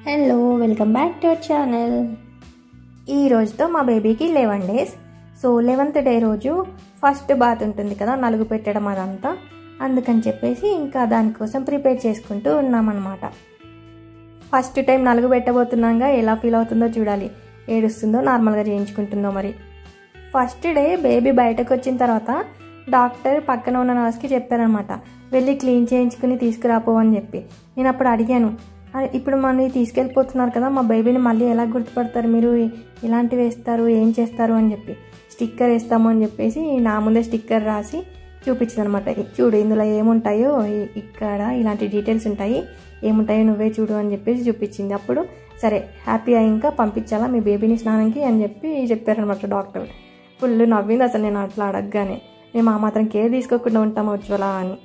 Hello, welcome back to our channel. ఈ రోజుతో మా బేబీకి 11 days. సో 11th day రోజు ఫస్ట్ బాత్ ఉంటుంది కదా, నలుగు పెట్టడం అదంతా. అందుకని చెప్పేసి ఇంకా దానికోసం ప్రిపేర్ చేసుకుంటూ ఉన్నామన్నమాట. ఫస్ట్ టైం నలుగు పెట్టబోతున్నాగా ఎలా ఫీల్ అవుతుందో చూడాలి. ఏడుస్తుందో నార్మల్గా చేయించుకుంటుందో మరి. ఫస్ట్ డే బేబీ బయటకు వచ్చిన తర్వాత డాక్టర్ పక్కన ఉన్న నర్స్కి చెప్పారనమాట, వెళ్ళి క్లీన్ చేయించుకుని తీసుకురాపో అని చెప్పి. నేను అప్పుడు అడిగాను, ఇప్పుడు మనని తీసుకెళ్ళిపోతున్నారు కదా, మా బేబీని మళ్ళీ ఎలా గుర్తుపడతారు మీరు, ఇలాంటివి వేస్తారు ఏం చేస్తారు అని చెప్పి. స్టిక్కర్ వేస్తాము అని చెప్పేసి నా ముందే స్టిక్కర్ రాసి చూపించింది అనమాట. చూడు ఇందులో ఏముంటాయో, ఇక్కడ ఇలాంటి డీటెయిల్స్ ఉంటాయి, ఏముంటాయో నువ్వే చూడు అని చెప్పేసి చూపించింది. అప్పుడు సరే హ్యాపీగా ఇంకా పంపించాలా మీ బేబీని స్నానంకి అని చెప్పి చెప్పారనమాట డాక్టర్. ఫుల్ నవ్వింది అసలు నేను అట్లా అడగగానే. మేము ఆ మాత్రం కేర్ తీసుకోకుండా ఉంటాము ఉజ్వల అని.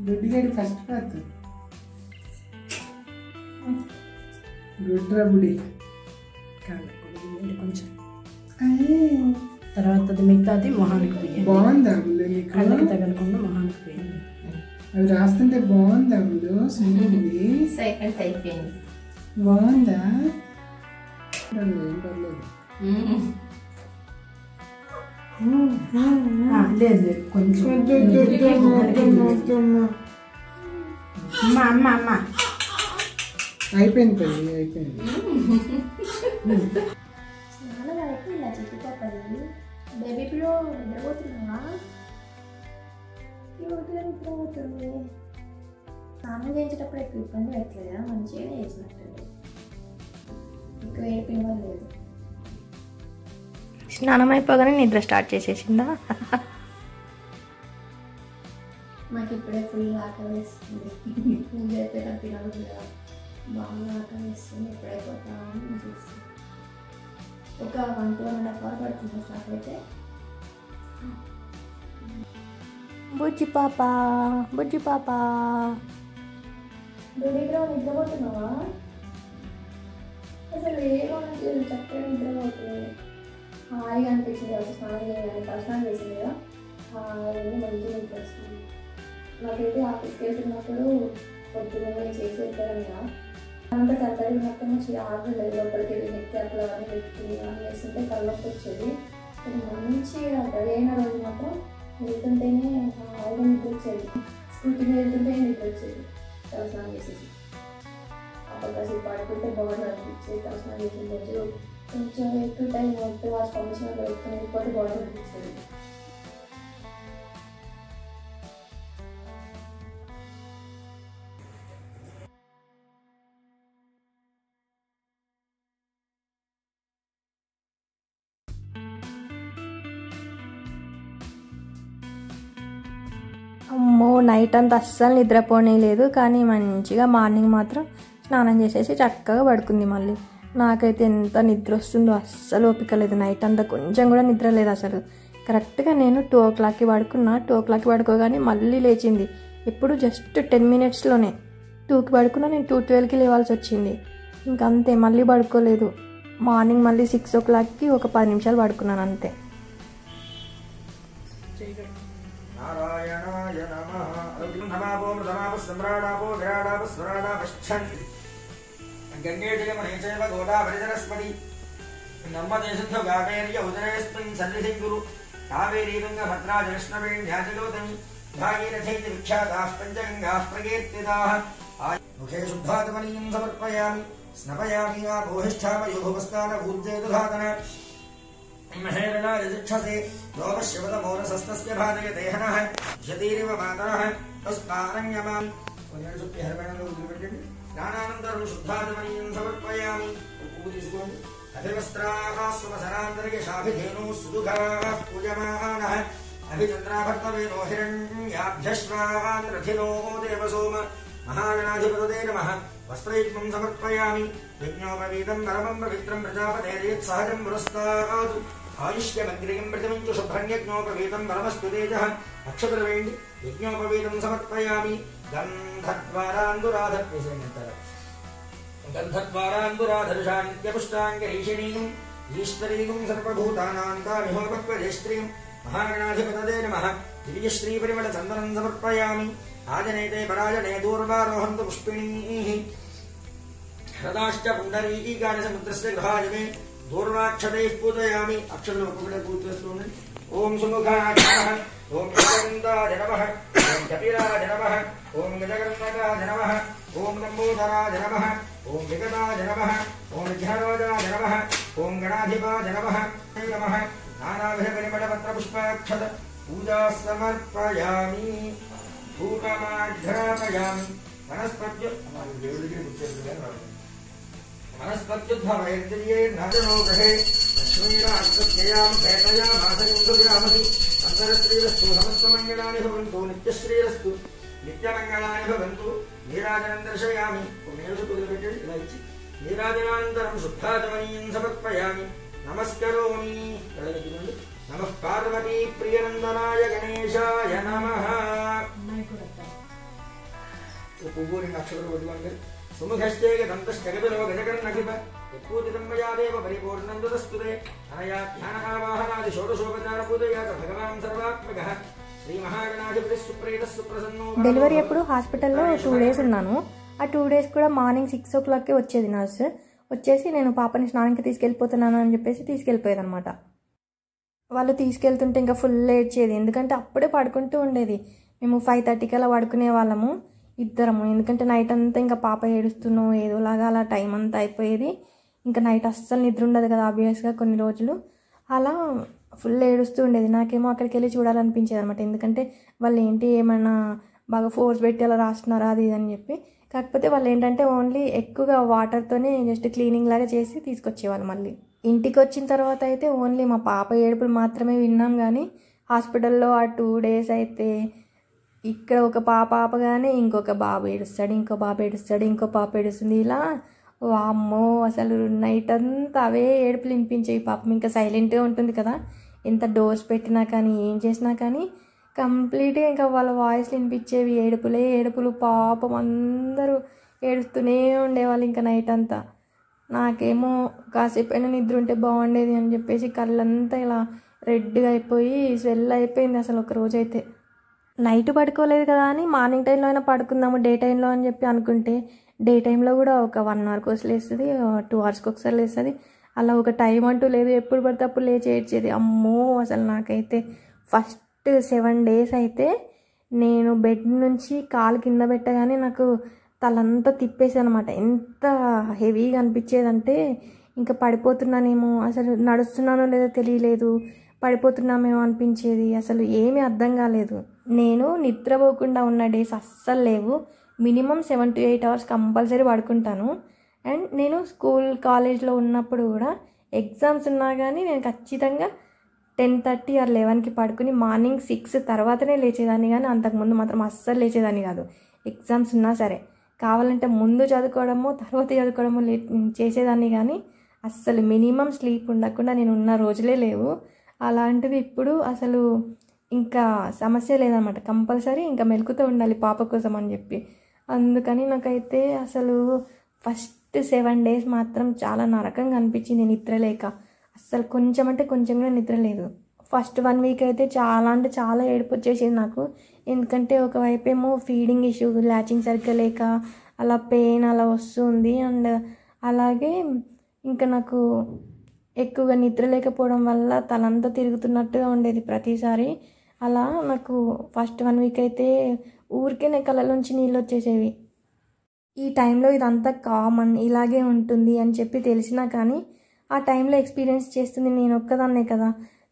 గుడ్డిగాడి ఫస్ట్ బాత్. గుడ్రా బుడి కొంచెం తర్వాత మిగతాది మొహానికి పోయింది. బాగుందా కళ్ళకి తగలకుండా మొహానికి పోయింది. అవి రాస్తుంటే బాగుందా బుడు? సెకండ్ అయిపోయింది. బాగుందా? ఏం పర్లేదు. లేదు కొంచెం అమ్మ అమ్మ అయిపోయింది తల్లి, అయిపోయింది. ఇలా చెప్పిపోతుంది. Baby pillow నిద్రపోతున్నావా? నిద్రపోతుంది. స్నానం చేయించేటప్పుడు ఎక్కువ ఇబ్బంది పెట్టలేదా? మంచిగా చేసినట్టు, ఎక్కువ ఏడిపిన లేదు. స్నానం అయిపోగానే నిద్ర స్టార్ట్ చేసేసిందా? మాకు ఇప్పుడే ఫుల్ ఆకలి వేస్తుంది. పూజ అయిపోయినా తినాలి కదా, బాగా ఆకలి వేస్తుంది. ఎప్పుడైపోతామని చూస్తాను. ఒక 1-2.5 hours పడుతుంది స్టార్ట్ అయితే. బుజ్జి పాప, బుజ్జి పాప, బేబీలో నిద్రపోతున్నావా? అసలు ఏమో చక్కగా నిద్రపోతుంది. హాయిగా అనిపించింది కదా స్నానం చేయాలి. స్నానం చేసింది కదా, అవన్నీ మంచిగా అనిపిస్తుంది. నాకైతే ఆఫీస్కి వెళ్తున్నప్పుడు పొద్దున్నే చేసి వెళ్తాను కదా, అంతా కరెక్ట్గా మొత్తం ఆగలేదు. లోపలికి వెళ్ళి నెక్ క్యాప్లు అవన్నీ పెట్టుకుని అన్నీ వేస్తుంటే తలనొప్పి వచ్చేది. మంచిగా రెడీ అయిన రోజు మాత్రం వెళ్తుంటేనే హాయిగా నిద్ర వచ్చేది. స్కూటీకి వెళ్తుంటే నిద్ర వచ్చేది. తలస్నానం చేసేసి అప్పుడు కాసేపు పడుకుంటే బాగుంది అనిపించేది. తలస్నానం చేసిన రోజు కొంచెం ఎక్కువ టైం మొత్తం వాష్ పర్మిషన్ పెట్టుకుని వెళ్ళిపోతే బాగా అనిపించేది. అమ్మో, నైట్ అంతా అస్సలు నిద్రపోనే లేదు. కానీ మంచిగా మార్నింగ్ మాత్రం స్నానం చేసేసి చక్కగా పడుకుంది. మళ్ళీ నాకైతే ఎంత నిద్ర వస్తుందో అస్సలు ఓపిక లేదు. నైట్ అంతా కొంచెం కూడా నిద్ర లేదు అసలు. కరెక్ట్గా నేను 2 o'clockకి పడుకున్నా. 2 o'clockకి పడుకోగానే మళ్ళీ లేచింది. ఇప్పుడు జస్ట్ 10 minutesలోనే 2కి పడుకున్నా. నేను 2:12కి లేవాల్సి వచ్చింది. ఇంకంతే, మళ్ళీ పడుకోలేదు. మార్నింగ్ మళ్ళీ 6 o'clockకి ఒక 10 నిమిషాలు పడుకున్నాను అంతే. నారాయణాయ నమః. నమాపో మృతమాపో సమ్రాడాపో విరాడాపో స్వరాడాపశ్చన్ గంగే జయమనే చైవ గోదావరి సరస్వతి నర్మదే సిద్ధు కావేర్య ఉదరేస్మిన్ సన్నిధిం గురు కావేరీ గంగా భద్రా జలష్ణవేణ్యాజలోతమి భాగీరథేతి విఖ్యాతాః పంచగంగాః ప్రకీర్తితాః ముఖే శుద్ధాత్మనీయం సమర్పయామి స్నపయామి ఆపోహిష్ఠామయోభవస్థాన ఊర్జేదుధాతన మహేరణాయజక్షసే లోపశివతమౌనసస్తస్య భారయదేహనః యతీరివ మాతరః తస్మారణ్యమాం కొంచెం హెర్మేణలో వదిలిపెట్టండి. స్నానానంతరం శుద్ధాత్మనీయం సమర్పయామి. ఉప్పు తీసుకోండి. అభివస్త్రాః సుమసరాంతర్యశాభిధేనూ సుదుఘాః పూజమానః అభిచంద్రాభర్తవేనో హిరణ్యాభ్యశ్వాన్ రథినో దేవసోమ మహాగణాధిపతదే నమః. వస్త్రైక్మం సమర్పయామి. యజ్ఞోపవీతం పరమం పవిత్రం ప్రజాపతేరేత్ సహజం పురస్తాదు. ఆయుష్యమగ్రియం ప్రతిమంచు శుభ్రం యజ్ఞోపవీతం పరమస్తు తేజః. నక్షత్రవేండి యజ్ఞోపవీతం సమర్పయామి. గంధద్వారాంగురాధరుషానిత్యపుష్టాంగరీషిణీం ఈశ్వరీం సర్వభూతానాం తామిహోపక్వదేష్ట్రీం महागणाधिपतये नमः दिव्यश्रीपरिमलचन्दनं समर्पयामि आजनेते पराजने दूर्वारोहन्तु पुष्पिणीः हृदाश्च पुण्डरीकानि समुद्रस्य गृहाजने दूर्वाक्षतैः पूजयामि अक्षरपूजस्तूनि ॐ सुमुखाय नमः ॐ गजगन्धाय नमः ॐ कपिलाय नमः ॐ गजगन्धकाय नमः ॐ लम्बोदराय नमः ॐ विगताय नमः ॐ विघ्नराजाय नमः ॐ गणाधिपाय नमः नमः नानाविधपरिमलपत्रपुष्पाक्षत पूजा समर्पयामि धूपमाघ्रापयामि वनस्पत्युद्भवैर्दिर्यैर्नजनो गृहे लक्ष्मीराष्ट्रज्ञयां भेटयामासनिन्दुग्रामसि अन्तरश्रीरस्तु समस्तमङ्गलानि भवन्तु नित्यश्रीरस्तु नित्यमङ्गलानि भवन्तु नीराजनं दर्शयामि पुण्येषु कुलपेट्टि ఇలా ఇచ్చి నీరాజనానంతరం శుద్ధాచమనీయం సమర్పయామి నమస్కరోమి నమః పార్వతీ ప్రియనందనాయ గణేశాయ నమః పువ్వుని నక్షత్రం వదివండి సుముఖశ్చే దంతశ్చగతిలో గజకర్ణగిప యత్పూజితమ్మయాదేవ పరిపూర్ణం తదస్తుతే అనయా ధ్యానకావాహనాది షోడశోపచార పూజయా భగవాన్ సర్వాత్మకః శ్రీ మహాగణాధిపతి సుప్రీత సుప్రసన్నో. డెలివరీ అప్పుడు హాస్పిటల్లో 2 days ఉన్నాను. ఆ 2 days కూడా మార్నింగ్ 6 o'clockకే వచ్చేది నర్సు. వచ్చేసి నేను పాపని స్నానానికి తీసుకెళ్ళిపోతున్నాను అని చెప్పేసి తీసుకెళ్ళిపోయేది అనమాట. వాళ్ళు తీసుకెళ్తుంటే ఇంకా ఫుల్ ఏడ్చేది, ఎందుకంటే అప్పుడే పడుకుంటూ ఉండేది. మేము 5:30కి అలా పడుకునే వాళ్ళము ఇద్దరము, ఎందుకంటే నైట్ అంతా ఇంకా పాప ఏడుస్తున్నాం ఏదోలాగా అలా టైం అంతా అయిపోయేది. ఇంకా నైట్ అస్సలు నిద్ర ఉండదు కదా ఆబ్వియస్గా కొన్ని రోజులు. అలా ఫుల్ ఏడుస్తూ ఉండేది. నాకేమో అక్కడికి వెళ్ళి చూడాలనిపించేది అనమాట, ఎందుకంటే వాళ్ళు ఏంటి ఏమైనా బాగా ఫోర్స్ పెట్టి అలా రాస్తున్నారా అది ఇది అని చెప్పి. కాకపోతే వాళ్ళు ఏంటంటే ఓన్లీ ఎక్కువగా వాటర్తోనే జస్ట్ క్లీనింగ్ లాగా చేసి తీసుకొచ్చేవాళ్ళు. మళ్ళీ ఇంటికి వచ్చిన తర్వాత అయితే ఓన్లీ మా పాప ఏడుపులు మాత్రమే విన్నాం. కానీ హాస్పిటల్లో ఆ 2 days అయితే ఇక్కడ ఒక పాప ఆపగానే ఇంకొక బాబు ఏడుస్తాడు, ఇంకో బాబు ఏడుస్తాడు, ఇంకో పాప ఏడుస్తుంది. ఇలా వామ్మో అసలు నైట్ అంతా అవే ఏడుపులు వినిపించేవి. పాపం ఇంకా సైలెంట్గా ఉంటుంది కదా, ఎంత డోర్స్ పెట్టినా కానీ ఏం చేసినా కానీ కంప్లీట్గా ఇంకా వాళ్ళ వాయిస్లు వినిపించేవి. ఏడుపులే ఏడుపులు, పాపం అందరూ ఏడుస్తూనే ఉండేవాళ్ళు ఇంకా నైట్ అంతా. నాకేమో కాసేపు అయినా నిద్ర ఉంటే బాగుండేది అని చెప్పేసి కళ్ళంతా ఇలా రెడ్గా అయిపోయి స్వెల్ అయిపోయింది అసలు. ఒక రోజైతే నైట్ పడుకోలేదు కదా అని మార్నింగ్ టైంలో అయినా పడుకుందాము డే టైంలో అని చెప్పి అనుకుంటే, డే టైంలో కూడా ఒక 1 hourకి ఒకసారి లేస్తుంది, 2 hours ఒకసారి లేస్తుంది. అలా ఒక టైం అంటూ లేదు, ఎప్పుడు పడితే అప్పుడు లేచి ఏడ్చేది. అమ్మో అసలు నాకైతే ఫస్ట్ 7 days అయితే నేను బెడ్ నుంచి కాలు కింద పెట్టగానే నాకు తలంతా తిప్పేసి అనమాట. ఎంత హెవీగా అనిపించేదంటే ఇంకా పడిపోతున్నానేమో, అసలు నడుస్తున్నానో లేదో తెలియలేదు, పడిపోతున్నామేమో అనిపించేది. అసలు ఏమీ అర్థం కాలేదు. నేను నిద్రపోకుండా ఉన్న డేస్ అస్సలు లేవు. మినిమం 7 to 8 hours కంపల్సరీ పడుకుంటాను. అండ్ నేను స్కూల్ కాలేజ్లో ఉన్నప్పుడు కూడా ఎగ్జామ్స్ ఉన్నా కానీ నేను ఖచ్చితంగా 10:30 or 11కి పడుకుని మార్నింగ్ 6 తర్వాతనే లేచేదాన్ని. కానీ అంతకుముందు మాత్రం అస్సలు లేచేదాన్ని కాదు. ఎగ్జామ్స్ ఉన్నా సరే కావాలంటే ముందు చదువుకోవడమో తర్వాత చదువుకోవడమో చేసేదాన్ని. కానీ అస్సలు మినిమం స్లీప్ ఉండకుండా నేను ఉన్న రోజులే లేవు. అలాంటిది ఇప్పుడు అసలు ఇంకా సమస్య లేదనమాట. కంపల్సరీ ఇంకా మెలుకుతూ ఉండాలి పాప కోసం అని చెప్పి. అందుకని నాకైతే అసలు ఫస్ట్ 7 days మాత్రం చాలా నరకంగా అనిపించింది నిద్ర లేక. అస్సలు కొంచెం అంటే కొంచెం కూడా నిద్ర లేదు. ఫస్ట్ 1 week అయితే చాలా అంటే చాలా ఏడుపు వచ్చేసింది నాకు. ఎందుకంటే ఒకవైపు ఏమో ఫీడింగ్ ఇష్యూ, ల్యాచింగ్ సరిగ్గా లేక అలా పెయిన్ అలా వస్తుంది. అండ్ అలాగే ఇంకా నాకు ఎక్కువగా నిద్ర లేకపోవడం వల్ల తలంతా తిరుగుతున్నట్టుగా ఉండేది ప్రతిసారి. అలా నాకు ఫస్ట్ 1 week అయితే ఊరికే నా కళ్ళలోంచి నీళ్ళు వచ్చేసేవి. ఈ టైంలో ఇదంతా కామన్, ఇలాగే ఉంటుంది అని చెప్పి తెలిసినా కానీ ఆ టైంలో ఎక్స్పీరియన్స్ చేస్తుంది నేను ఒక్కదాన్నే కదా.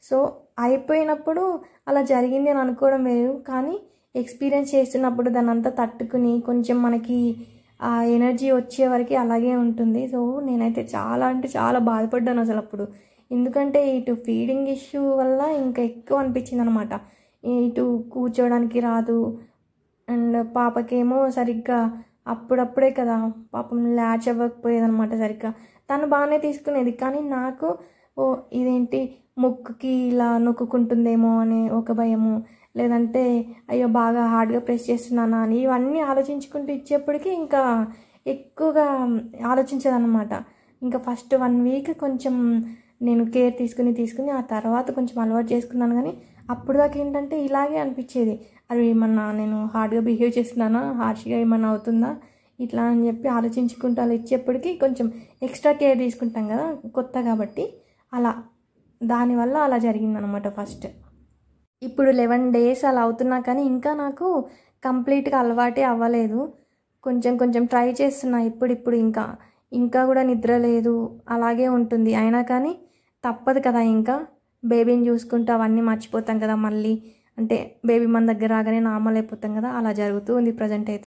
సో అయిపోయినప్పుడు అలా జరిగింది అని అనుకోవడం వేరు, కానీ ఎక్స్పీరియన్స్ చేస్తున్నప్పుడు దాన్ని అంతా తట్టుకుని కొంచెం మనకి ఆ ఎనర్జీ వచ్చే వరకు అలాగే ఉంటుంది. సో నేనైతే చాలా అంటే చాలా బాధపడ్డాను అసలు అప్పుడు. ఎందుకంటే ఇటు ఫీడింగ్ ఇష్యూ వల్ల ఇంకా ఎక్కువ అనిపించింది అనమాట. ఇటు కూర్చోవడానికి రాదు, అండ్ పాపకేమో సరిగ్గా అప్పుడప్పుడే కదా పాపం ల్యాచ్ అవ్వకపోయేదనమాట సరిగ్గా. తను బాగానే తీసుకునేది, కానీ నాకు ఇదేంటి ముక్కుకి ఇలా నొక్కుంటుందేమో అని ఒక భయము, లేదంటే అయ్యో బాగా హార్డ్గా ప్రెస్ చేస్తున్నానా అని ఇవన్నీ ఆలోచించుకుంటూ ఇచ్చేప్పటికీ ఇంకా ఎక్కువగా ఆలోచించేదన్నమాట. ఇంకా ఫస్ట్ 1 week కొంచెం నేను కేర్ తీసుకుని ఆ తర్వాత కొంచెం అలవాటు చేసుకున్నాను. కానీ అప్పుడు దాకా ఏంటంటే ఇలాగే అనిపించేది, అరే ఏమన్నా నేను హార్డ్గా బిహేవ్ చేస్తున్నానా, హార్ష్గా ఏమన్నా అవుతుందా ఇట్లా అని చెప్పి ఆలోచించుకుంటూ అలా ఇచ్చేప్పటికీ కొంచెం ఎక్స్ట్రా కేర్ తీసుకుంటాం కదా కొత్త కాబట్టి, అలా దానివల్ల అలా జరిగిందనమాట ఫస్ట్. ఇప్పుడు 11 days అలా అవుతున్నా కానీ ఇంకా నాకు కంప్లీట్గా అలవాటే అవ్వలేదు. కొంచెం కొంచెం ట్రై చేస్తున్నా ఇప్పుడు ఇంకా కూడా నిద్ర లేదు, అలాగే ఉంటుంది. అయినా కానీ తప్పదు కదా, ఇంకా బేబీని చూసుకుంటూ అవన్నీ మర్చిపోతాం కదా మళ్ళీ. అంటే బేబీ మన దగ్గర రాగానే నార్మల్ అయిపోతాం కదా, అలా జరుగుతూ ఉంది ప్రజెంట్ అయితే.